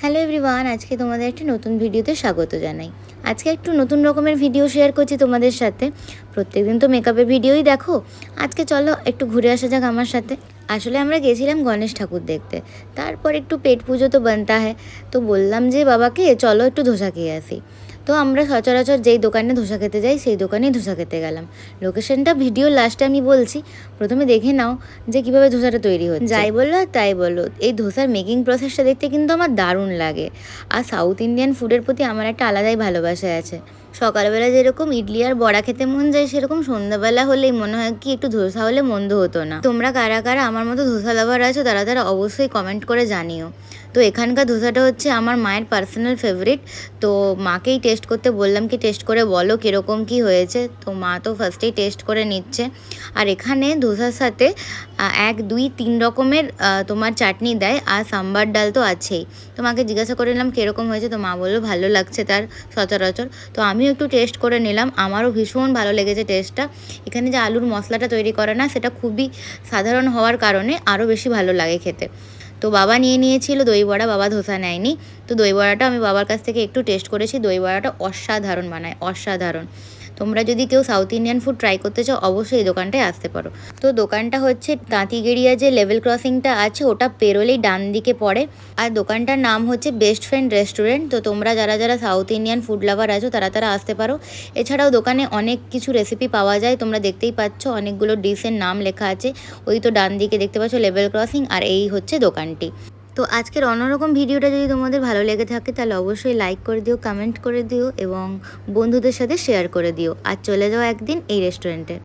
Hello everyone, আজকে তোমাদের একটা নতুন ভিডিওতে স্বাগত জানাই। আজকে একটু নতুন রকমের ভিডিও শেয়ার করছি তোমাদের সাথে। প্রত্যেকদিন তো মেকআপের ভিডিওই দেখো, আজকে চলো একটু ঘুরে আসা যাক আমার সাথে। আসলে আমরা গেছিলাম গণেশ ঠাকুর দেখতে, তারপর একটু পেট পুজো তো বানতা হয়, তো বললাম যে বাবাকে চলো একটু ধোসা খেয়ে আসি। তো আমরা সচরাচর যেই দোকানে ধোসা খেতে যাই সেই দোকানেই ধোসা খেতে গেলাম। লোকেশনটা ভিডিও লাস্টে আমি বলছি, প্রথমে দেখে নাও যে কীভাবে ধোসাটা তৈরি হচ্ছে। যাই বললো আর তাই বললো, এই ধোসার মেকিং প্রসেসটা দেখতে কিন্তু আমার দারুণ লাগে। আর সাউথ ইন্ডিয়ান ফুডের প্রতি আমার একটা আলাদাই ভালোবাসা আছে। সকালবেলা যেরকম ইডলি আর বড়া খেতে মন যায়, সেরকম সন্ধ্যাবেলা হলেই মনে হয় কি একটু ধোসা হলে মন্দ হতো না। তোমরা কারা কারা আমার মতো ধোসা লাভার আছো তারা তারা অবশ্যই কমেন্ট করে জানিও। তো এখানকার ধোসাটা হচ্ছে আমার মায়ের পার্সোনাল ফেভারিট। তো মাকেই টেস্ট করতে বললাম কি টেস্ট করে বলো কীরকম কী হয়েছে। তো মা তো ফার্স্টেই টেস্ট করে নিচ্ছে। আর এখানে ধোসার সাথে 1 2 3 রকমের তোমার চাটনি দেয়, আর সাম্বার ডাল তো আছেই। তো মাকে জিজ্ঞাসা করে নিলাম কীরকম হয়েছে, তো মা বললো ভালো লাগছে তার সচরাচর। তো আমিও একটু টেস্ট করে নিলাম, আমারও ভীষণ ভালো লেগেছে টেস্টটা। এখানে যে আলুর মশলাটা তৈরি করে না, সেটা খুবই সাধারণ হওয়ার কারণে আরও বেশি ভালো লাগে খেতে। তো বাবা নিয়েছিল দই বড়া, বাবা ধোসা নেয়নি। তো দই বড়াটা আমি বাবার কাছ থেকে একটু টেস্ট করেছি, দই বড়াটা অসাধারণ বানায়, অসাধারণ। তোমরা যদি কেউ সাউথ ইন্ডিয়ান ফুড ট্রাই করতে চাও অবশ্যই এই দোকানটায় আসতে পারো। তো দোকানটা হচ্ছে তাঁতিগেড়িয়া যে লেভেল ক্রসিংটা আছে ওটা পেরোলেই ডান দিকে পড়ে। আর দোকানটার নাম হচ্ছে বেস্ট ফ্রেন্ড রেস্টুরেন্ট। তো তোমরা যারা যারা সাউথ ইন্ডিয়ান ফুড লাভার আছো তারা তারা আসতে পারো। এছাড়াও দোকানে অনেক কিছু রেসিপি পাওয়া যায়, তোমরা দেখতেই পাচ্ছ অনেকগুলো ডিশের নাম লেখা আছে। ওই তো ডান দিকে দেখতে পাচ্ছ লেভেল ক্রসিং, আর এই হচ্ছে দোকানটি। তো আজকের অন্যরকম ভিডিওটা যদি তোমাদের ভালো লেগে থাকে তাহলে অবশ্যই লাইক করে দিও, কমেন্ট করে দিও এবং বন্ধুদের সাথে শেয়ার করে দিও। আর চলে যাও একদিন এই রেস্টুরেন্টে।